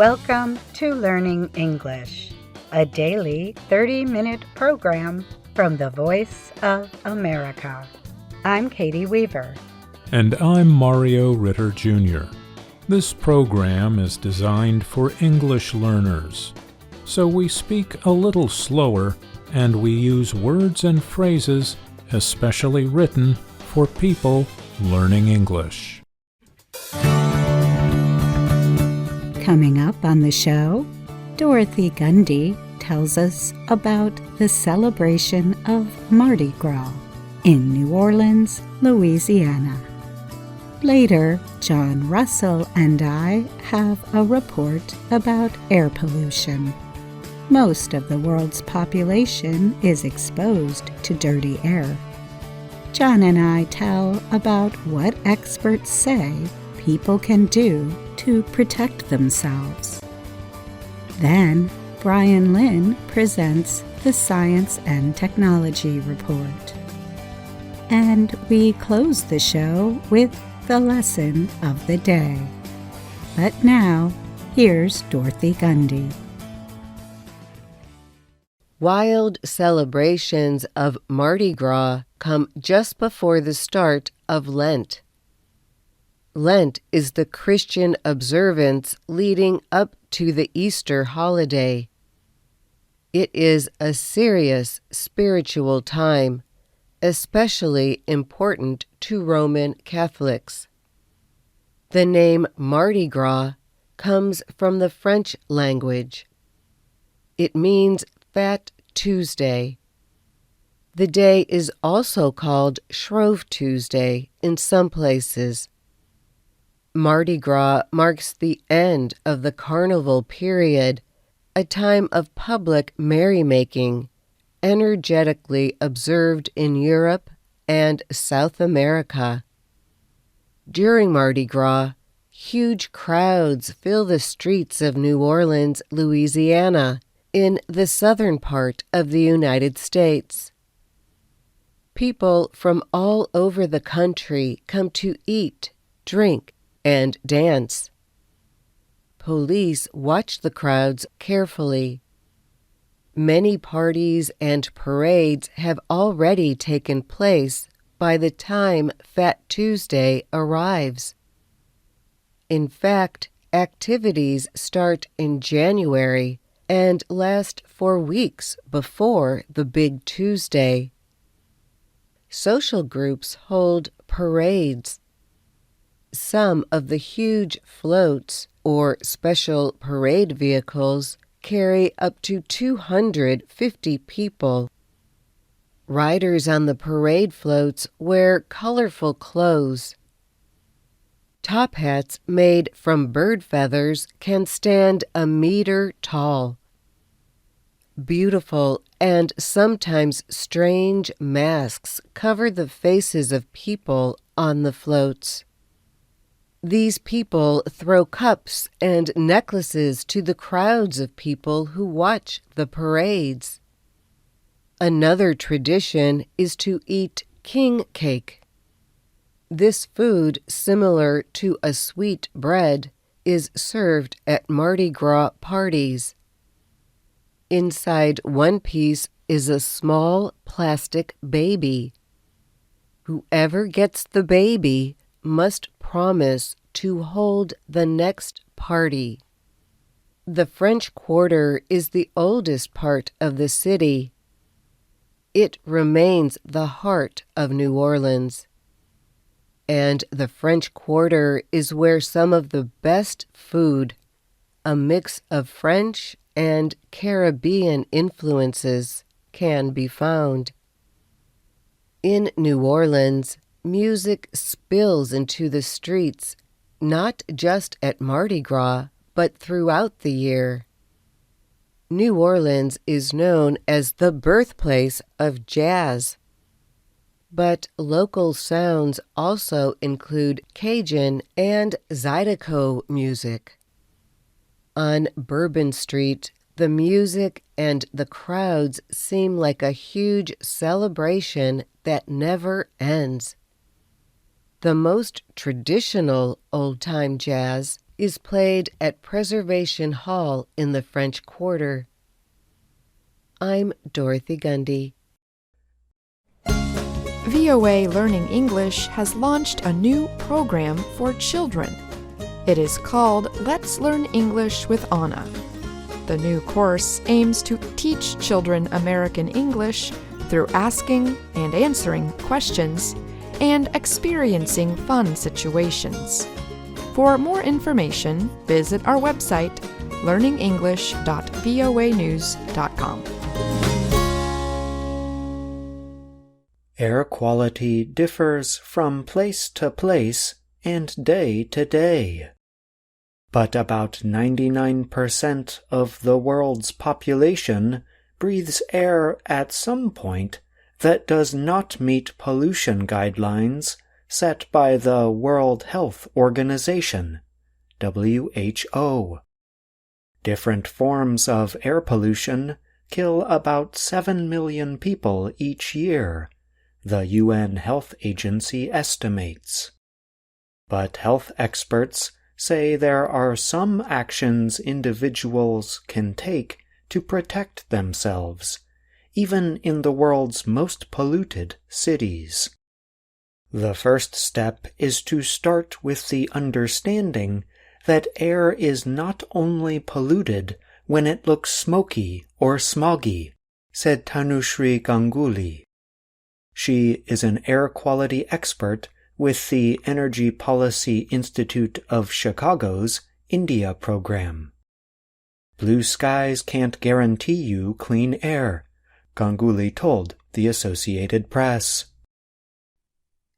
Welcome to Learning English, a daily 30-minute program from the Voice of America. I'm Katie Weaver. And I'm Mario Ritter Jr. This program is designed for English learners, so we speak a little slower and we use words and phrases especially written for people learning English. Coming up on the show, Dorothy Gundy tells us about the celebration of Mardi Gras in New Orleans, Louisiana. Later, John Russell and I have a report about air pollution. Most of the world's population is exposed to dirty air. John and I tell about what experts say people can do to protect themselves. Then, Brian Lynn presents the Science and Technology Report. And we close the show with the lesson of the day. But now, here's Dorothy Gundy. Wild celebrations of Mardi Gras come just before the start of Lent. Lent is the Christian observance leading up to the Easter holiday. It is a serious spiritual time, especially important to Roman Catholics. The name Mardi Gras comes from the French language. It means Fat Tuesday. The day is also called Shrove Tuesday in some places. Mardi Gras marks the end of the carnival period, a time of public merrymaking, energetically observed in Europe and South America. During Mardi Gras, huge crowds fill the streets of New Orleans, Louisiana, in the southern part of the United States. People from all over the country come to eat, drink, and dance. Police watch the crowds carefully. Many parties and parades have already taken place by the time Fat Tuesday arrives. In fact, activities start in January and last for weeks before the Big Tuesday. Social groups hold parades. Some of the huge floats or special parade vehicles carry up to 250 people. Riders on the parade floats wear colorful clothes. Top hats made from bird feathers can stand a meter tall. Beautiful and sometimes strange masks cover the faces of people on the floats. These people throw cups and necklaces to the crowds of people who watch the parades. Another tradition is to eat king cake. This food, similar to a sweet bread, is served at Mardi Gras parties. Inside one piece is a small plastic baby. Whoever gets the baby must promise to hold the next party. The French Quarter is the oldest part of the city. It remains the heart of New Orleans. And the French Quarter is where some of the best food, a mix of French and Caribbean influences, can be found. In New Orleans, music spills into the streets, not just at Mardi Gras, but throughout the year. New Orleans is known as the birthplace of jazz. But local sounds also include Cajun and Zydeco music. On Bourbon Street, the music and the crowds seem like a huge celebration that never ends. The most traditional old-time jazz is played at Preservation Hall in the French Quarter. I'm Dorothy Gundy. VOA Learning English has launched a new program for children. It is called Let's Learn English with Anna. The new course aims to teach children American English through asking and answering questions and experiencing fun situations. For more information, visit our website, learningenglish.voanews.com. Air quality differs from place to place and day to day. But about 99% of the world's population breathes air at some point that does not meet pollution guidelines set by the World Health Organization, WHO. Different forms of air pollution kill about 7 million people each year, the UN Health Agency estimates. But health experts say there are some actions individuals can take to protect themselves, even in the world's most polluted cities. The first step is to start with the understanding that air is not only polluted when it looks smoky or smoggy, said Tanushree Ganguly. She is an air quality expert with the Energy Policy Institute of Chicago's India program. Blue skies can't guarantee you clean air, Ganguly told the Associated Press.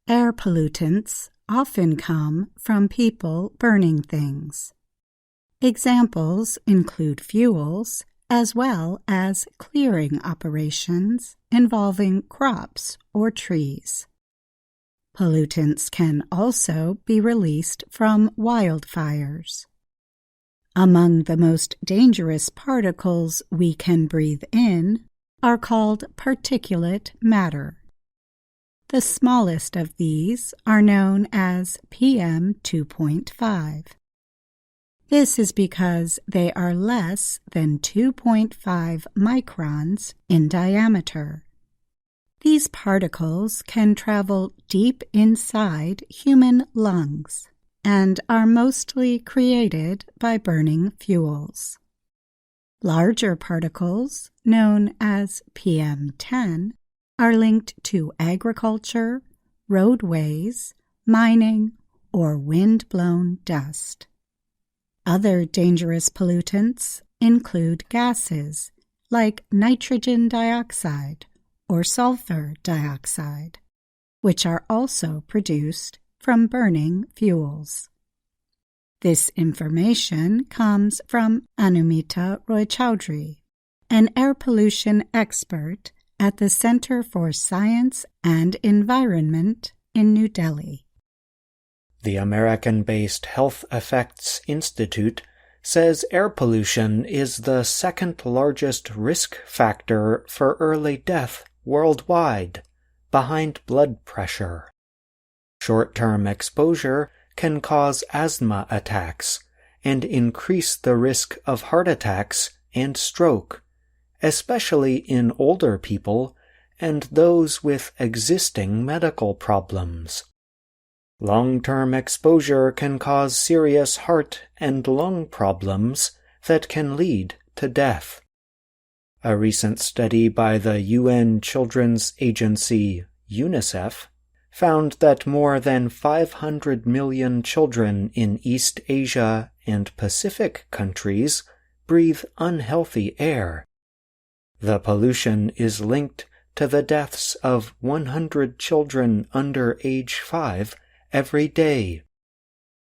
Air pollutants often come from people burning things. Examples include fuels as well as clearing operations involving crops or trees. Pollutants can also be released from wildfires. Among the most dangerous particles we can breathe in are called particulate matter. The smallest of these are known as PM2.5. This is because they are less than 2.5 microns in diameter. These particles can travel deep inside human lungs and are mostly created by burning fuels. Larger particles, known as PM10, are linked to agriculture, roadways, mining, or wind-blown dust. Other dangerous pollutants include gases like nitrogen dioxide or sulfur dioxide, which are also produced from burning fuels. This information comes from Anumita Roy-Chaudhary, an air pollution expert at the Center for Science and Environment in New Delhi. The American-based Health Effects Institute says air pollution is the second largest risk factor for early death worldwide, behind blood pressure. Short-term exposure can cause asthma attacks and increase the risk of heart attacks and stroke, especially in older people and those with existing medical problems. Long-term exposure can cause serious heart and lung problems that can lead to death. A recent study by the UN Children's Agency, UNICEF, found that more than 500 million children in East Asia and Pacific countries breathe unhealthy air. The pollution is linked to the deaths of 100 children under age 5 every day.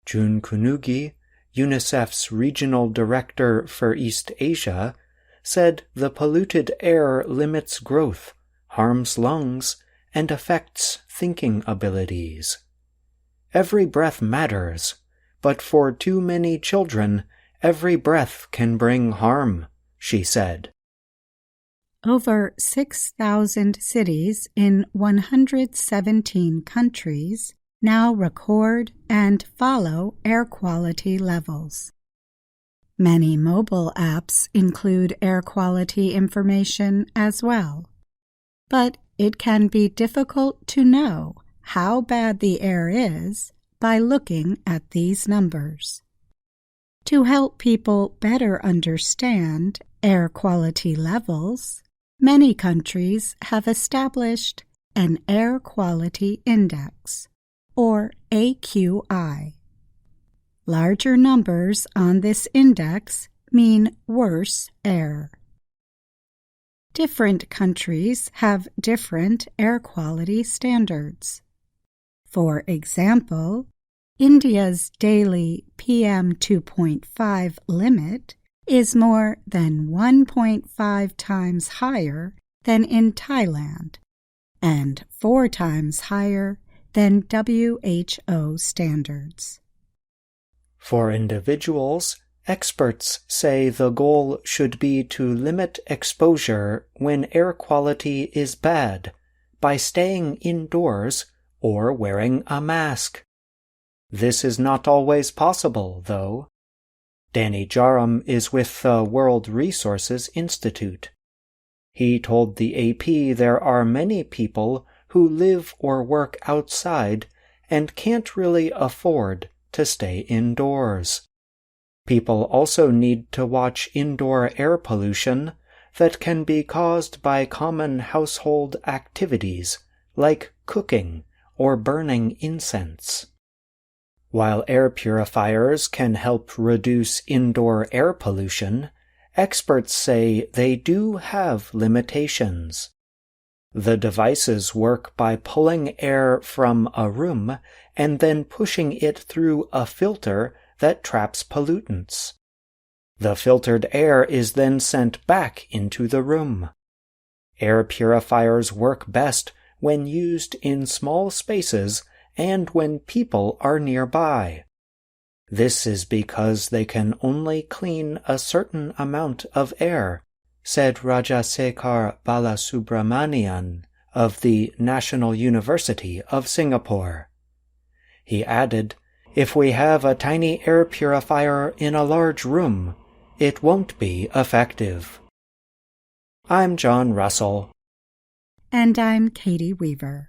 June Kunugi, UNICEF's regional director for East Asia, said the polluted air limits growth, harms lungs, and affects thinking abilities. Every breath matters, but for too many children, every breath can bring harm, she said. Over 6,000 cities in 117 countries now record and follow air quality levels. Many mobile apps include air quality information as well, but it can be difficult to know how bad the air is by looking at these numbers. To help people better understand air quality levels, many countries have established an Air Quality Index, or AQI. Larger numbers on this index mean worse air. Different countries have different air quality standards. For example, India's daily PM2.5 limit is more than 1.5 times higher than in Thailand and 4 times higher than WHO standards. For individuals, experts say the goal should be to limit exposure when air quality is bad by staying indoors or wearing a mask. This is not always possible, though. Danny Jaram is with the World Resources Institute. He told the AP there are many people who live or work outside and can't really afford to stay indoors. People also need to watch indoor air pollution that can be caused by common household activities like cooking or burning incense. While air purifiers can help reduce indoor air pollution, experts say they do have limitations. The devices work by pulling air from a room and then pushing it through a filter that traps pollutants. The filtered air is then sent back into the room. Air purifiers work best when used in small spaces and when people are nearby. This is because they can only clean a certain amount of air, said Rajasekhar Balasubramanian of the National University of Singapore. He added, "If we have a tiny air purifier in a large room, it won't be effective." I'm John Russell. And I'm Katie Weaver.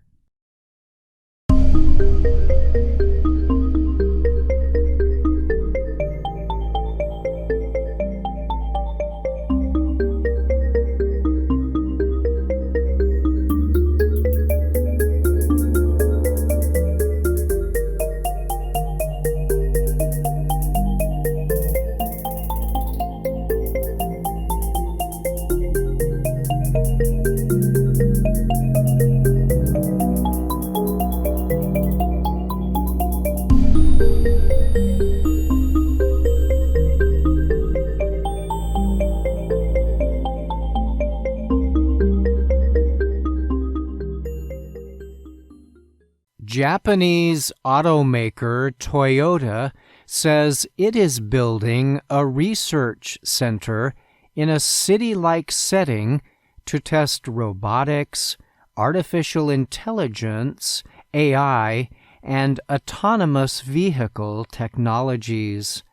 Japanese automaker Toyota says it is building a research center in a city-like setting to test robotics, artificial intelligence, AI, and autonomous vehicle technologies.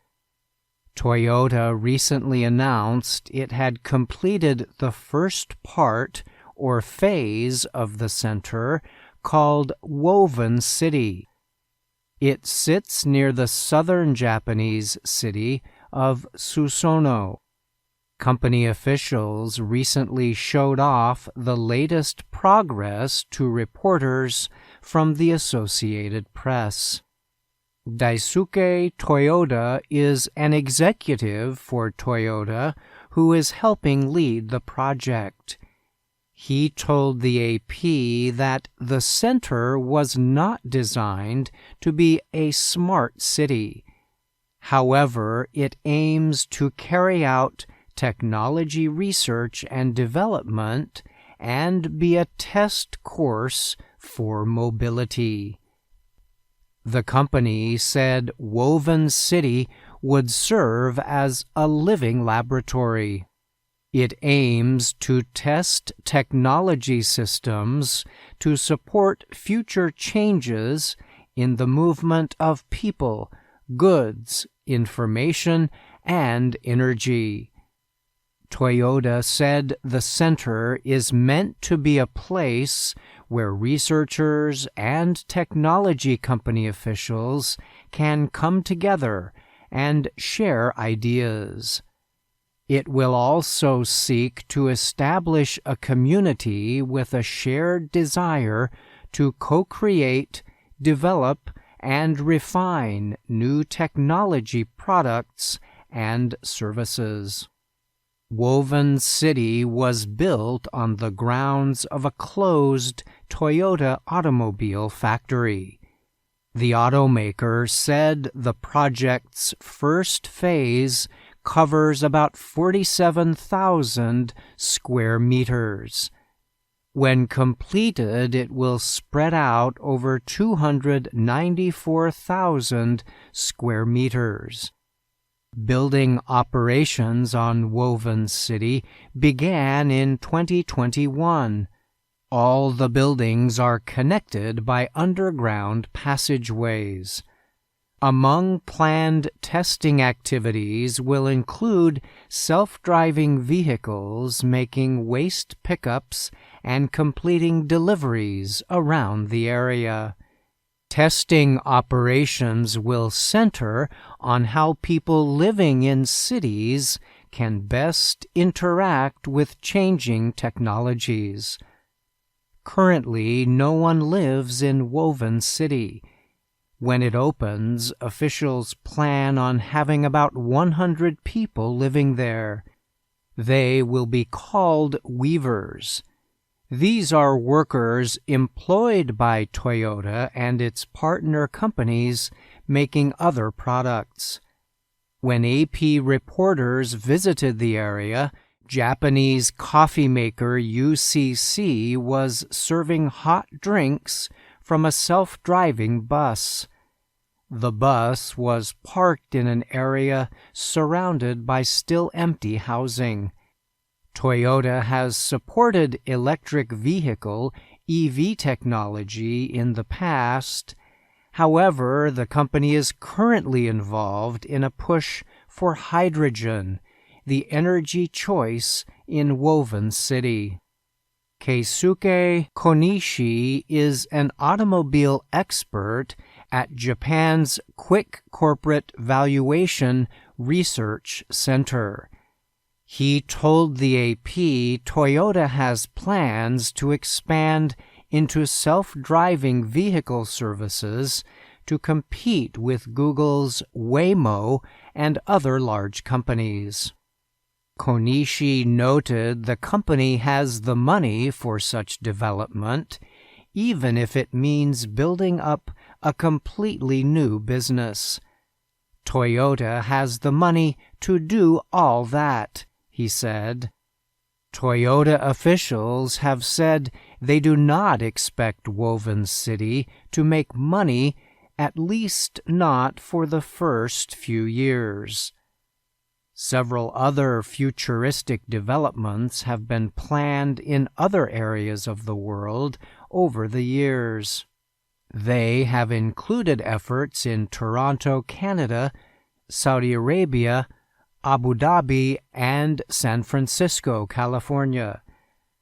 Toyota recently announced it had completed the first part or phase of the center called Woven City. It sits near the southern Japanese city of Susono. Company officials recently showed off the latest progress to reporters from the Associated Press. Daisuke Toyoda is an executive for Toyota who is helping lead the project. He told the AP that the center was not designed to be a smart city. However, it aims to carry out technology research and development and be a test course for mobility. The company said Woven City would serve as a living laboratory. It aims to test technology systems to support future changes in the movement of people, goods, information, and energy. Toyota said the center is meant to be a place where researchers and technology company officials can come together and share ideas. It will also seek to establish a community with a shared desire to co-create, develop, and refine new technology products and services. Woven City was built on the grounds of a closed Toyota automobile factory. The automaker said the project's first phase covers about 47,000 square meters. When completed, it will spread out over 294,000 square meters. Building operations on Woven City began in 2021. All the buildings are connected by underground passageways. Among planned testing activities will include self-driving vehicles making waste pickups and completing deliveries around the area. Testing operations will center on how people living in cities can best interact with changing technologies. Currently, no one lives in Woven City. When it opens, officials plan on having about 100 people living there. They will be called weavers. These are workers employed by Toyota and its partner companies making other products. When AP reporters visited the area, Japanese coffee maker UCC was serving hot drinks from a self-driving bus. The bus was parked in an area surrounded by still empty housing. Toyota has supported electric vehicle EV technology in the past. However, the company is currently involved in a push for hydrogen, the energy choice in Woven City. Keisuke Konishi is an automobile expert at Japan's Quick Corporate Valuation Research Center. He told the AP Toyota has plans to expand into self-driving vehicle services to compete with Google's Waymo and other large companies. Konishi noted the company has the money for such development, even if it means building up a completely new business. Toyota has the money to do all that, he said. Toyota officials have said they do not expect Woven City to make money, at least not for the first few years. Several other futuristic developments have been planned in other areas of the world over the years. They have included efforts in Toronto, Canada, Saudi Arabia, Abu Dhabi, and San Francisco, California.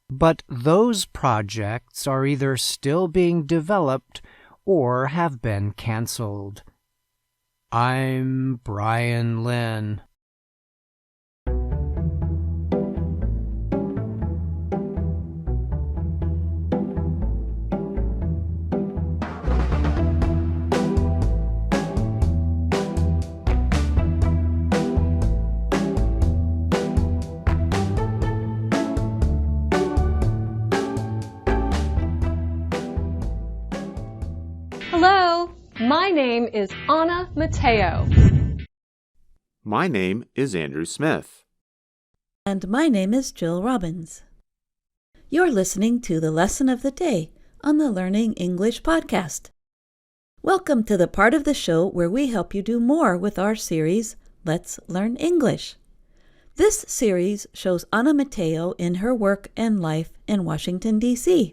But those projects are either still being developed or have been canceled. I'm Brian Lynn. Hello, my name is Anna Mateo. My name is Andrew Smith. And my name is Jill Robbins. You're listening to the Lesson of the Day on the Learning English podcast. Welcome to the part of the show where we help you do more with our series, Let's Learn English. This series shows Anna Mateo in her work and life in Washington, D.C.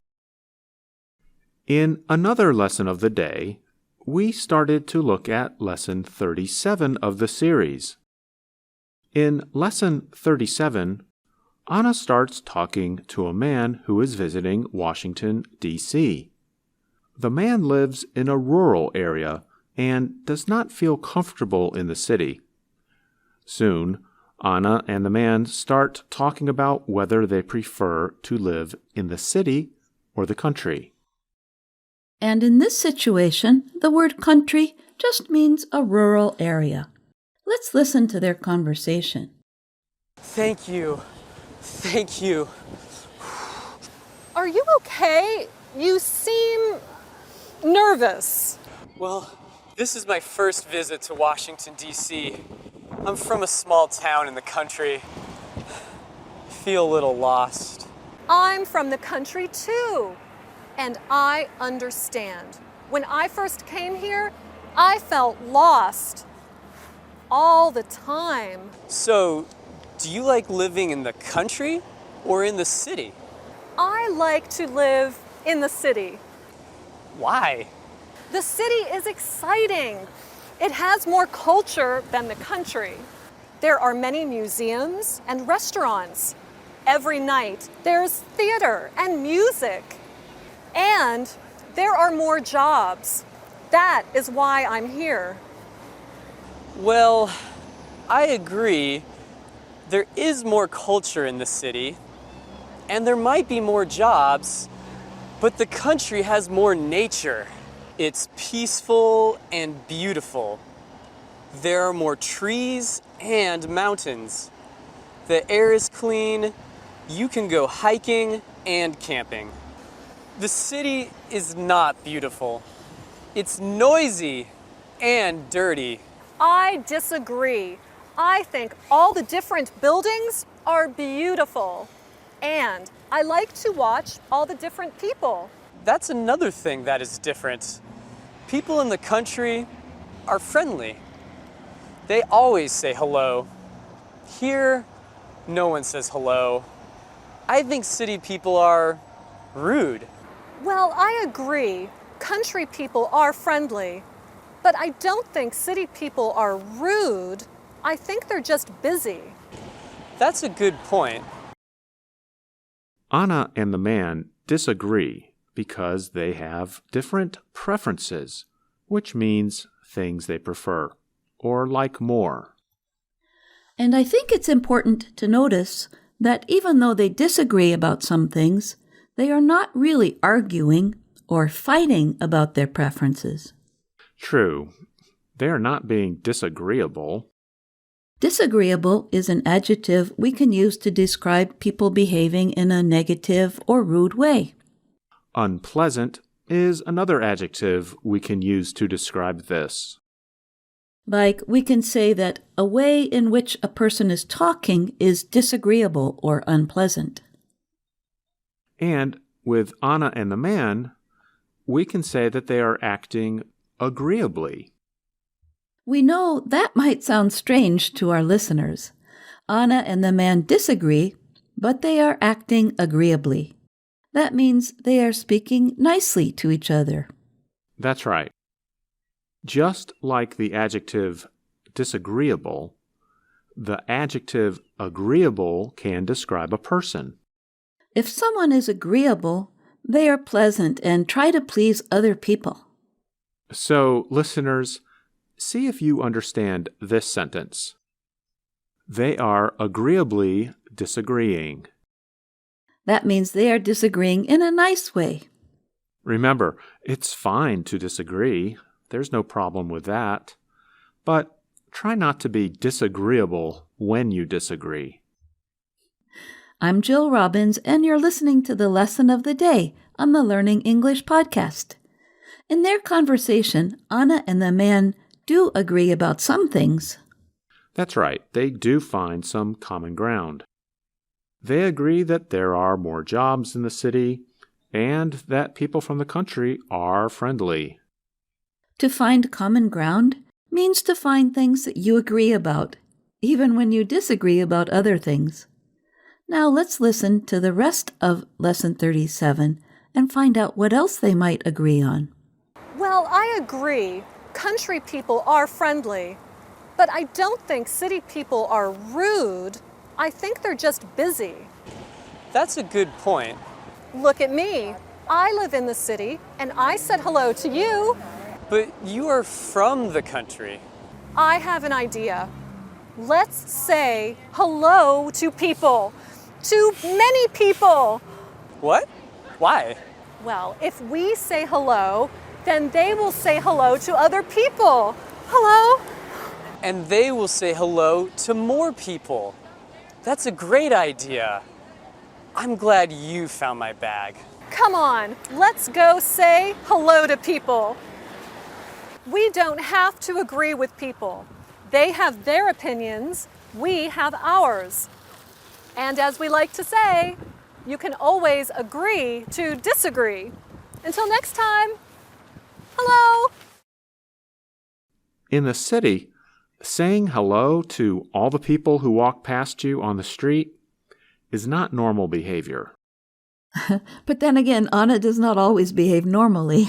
In another lesson of the day, we started to look at Lesson 37 of the series. In Lesson 37, Anna starts talking to a man who is visiting Washington, D.C. The man lives in a rural area and does not feel comfortable in the city. Soon, Anna and the man start talking about whether they prefer to live in the city or the country. And in this situation, the word country just means a rural area. Let's listen to their conversation. Thank you. Thank you. Are you okay? You seem nervous. Well, this is my first visit to Washington, D.C. I'm from a small town in the country. I feel a little lost. I'm from the country too, and I understand. When I first came here, I felt lost all the time. So, do you like living in the country or in the city? I like to live in the city. Why? The city is exciting. It has more culture than the country. There are many museums and restaurants. Every night there's theater and music. And there are more jobs. That is why I'm here. Well, I agree. There is more culture in the city, and there might be more jobs, but the country has more nature. It's peaceful and beautiful. There are more trees and mountains. The air is clean. You can go hiking and camping. The city is not beautiful. It's noisy and dirty. I disagree. I think all the different buildings are beautiful. And I like to watch all the different people. That's another thing that is different. People in the country are friendly. They always say hello. Here, no one says hello. I think city people are rude. Well, I agree. Country people are friendly. But I don't think city people are rude. I think they're just busy. That's a good point. Anna and the man disagree because they have different preferences, which means things they prefer or like more. And I think it's important to notice that even though they disagree about some things, they are not really arguing or fighting about their preferences. True, they are not being disagreeable. Disagreeable is an adjective we can use to describe people behaving in a negative or rude way. Unpleasant is another adjective we can use to describe this. Like, we can say that a way in which a person is talking is disagreeable or unpleasant. And with Anna and the man, we can say that they are acting agreeably. We know that might sound strange to our listeners. Anna and the man disagree, but they are acting agreeably. That means they are speaking nicely to each other. That's right. Just like the adjective disagreeable, the adjective agreeable can describe a person. If someone is agreeable, they are pleasant and try to please other people. So, listeners, see if you understand this sentence. They are agreeably disagreeing. That means they are disagreeing in a nice way. Remember, it's fine to disagree. There's no problem with that. But try not to be disagreeable when you disagree. I'm Jill Robbins, and you're listening to the Lesson of the Day on the Learning English podcast. In their conversation, Anna and the man do agree about some things. That's right, they do find some common ground. They agree that there are more jobs in the city and that people from the country are friendly. To find common ground means to find things that you agree about, even when you disagree about other things. Now let's listen to the rest of Lesson 37 and find out what else they might agree on. Well, I agree. Country people are friendly. But I don't think city people are rude. I think they're just busy. That's a good point. Look at me. I live in the city, and I said hello to you. But you are from the country. I have an idea. Let's say hello to people. To many people. What? Why? Well, if we say hello, then they will say hello to other people. Hello? And they will say hello to more people. That's a great idea. I'm glad you found my bag. Come on, let's go say hello to people. We don't have to agree with people. They have their opinions, we have ours. And as we like to say, you can always agree to disagree. Until next time, hello. In the city, saying hello to all the people who walk past you on the street is not normal behavior. But then again, Anna does not always behave normally.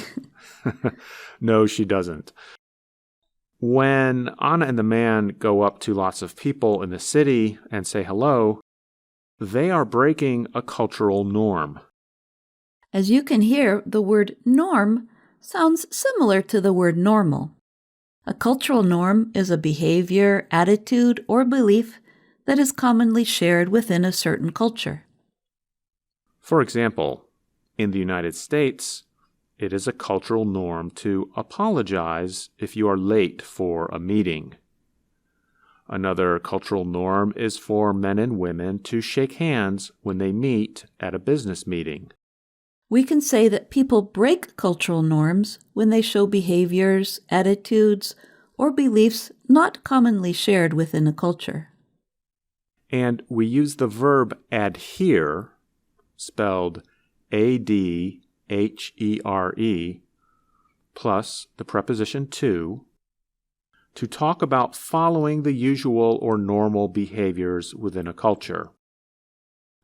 No, she doesn't. When Anna and the man go up to lots of people in the city and say hello, they are breaking a cultural norm. As you can hear, the word norm sounds similar to the word normal. A cultural norm is a behavior, attitude, or belief that is commonly shared within a certain culture. For example, in the United States, it is a cultural norm to apologize if you are late for a meeting. Another cultural norm is for men and women to shake hands when they meet at a business meeting. We can say that people break cultural norms when they show behaviors, attitudes, or beliefs not commonly shared within a culture. And we use the verb adhere, spelled A-D-H-E-R-E, plus the preposition to talk about following the usual or normal behaviors within a culture.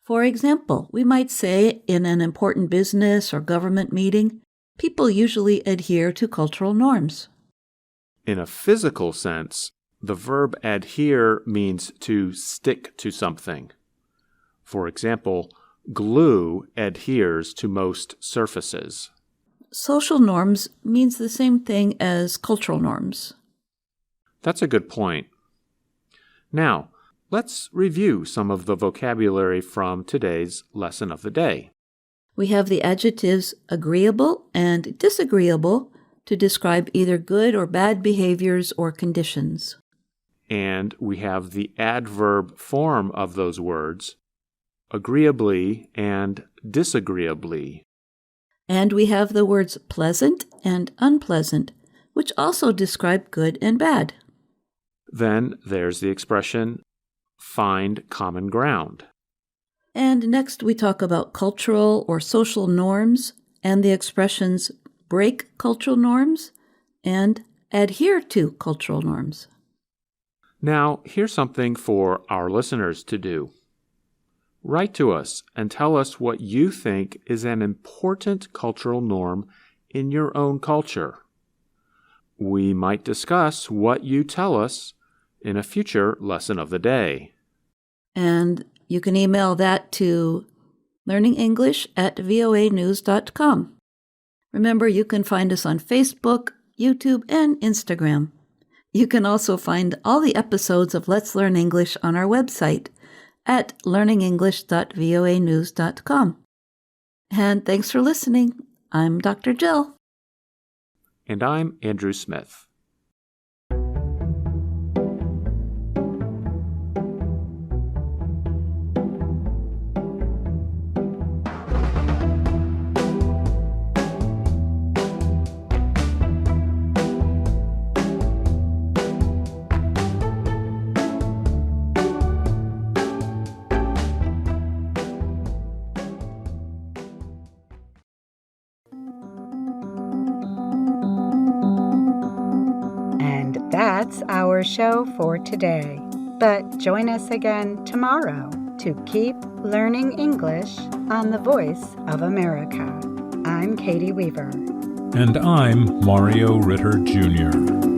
For example, we might say in an important business or government meeting, people usually adhere to cultural norms. In a physical sense, the verb adhere means to stick to something. For example, glue adheres to most surfaces. Social norms means the same thing as cultural norms. That's a good point. Now, let's review some of the vocabulary from today's lesson of the day. We have the adjectives agreeable and disagreeable to describe either good or bad behaviors or conditions. And we have the adverb form of those words, agreeably and disagreeably. And we have the words pleasant and unpleasant, which also describe good and bad. Then there's the expression, find common ground. And next we talk about cultural or social norms and the expressions break cultural norms and adhere to cultural norms. Now, here's something for our listeners to do. Write to us and tell us what you think is an important cultural norm in your own culture. We might discuss what you tell us in a future lesson of the day. And you can email that to learningenglish@voanews.com. Remember, you can find us on Facebook, YouTube, and Instagram. You can also find all the episodes of Let's Learn English on our website at learningenglish.voanews.com. And thanks for listening. I'm Dr. Jill. And I'm Andrew Smith. That's our show for today. But join us again tomorrow to keep learning English on the Voice of America. I'm Katie Weaver. And I'm Mario Ritter Jr.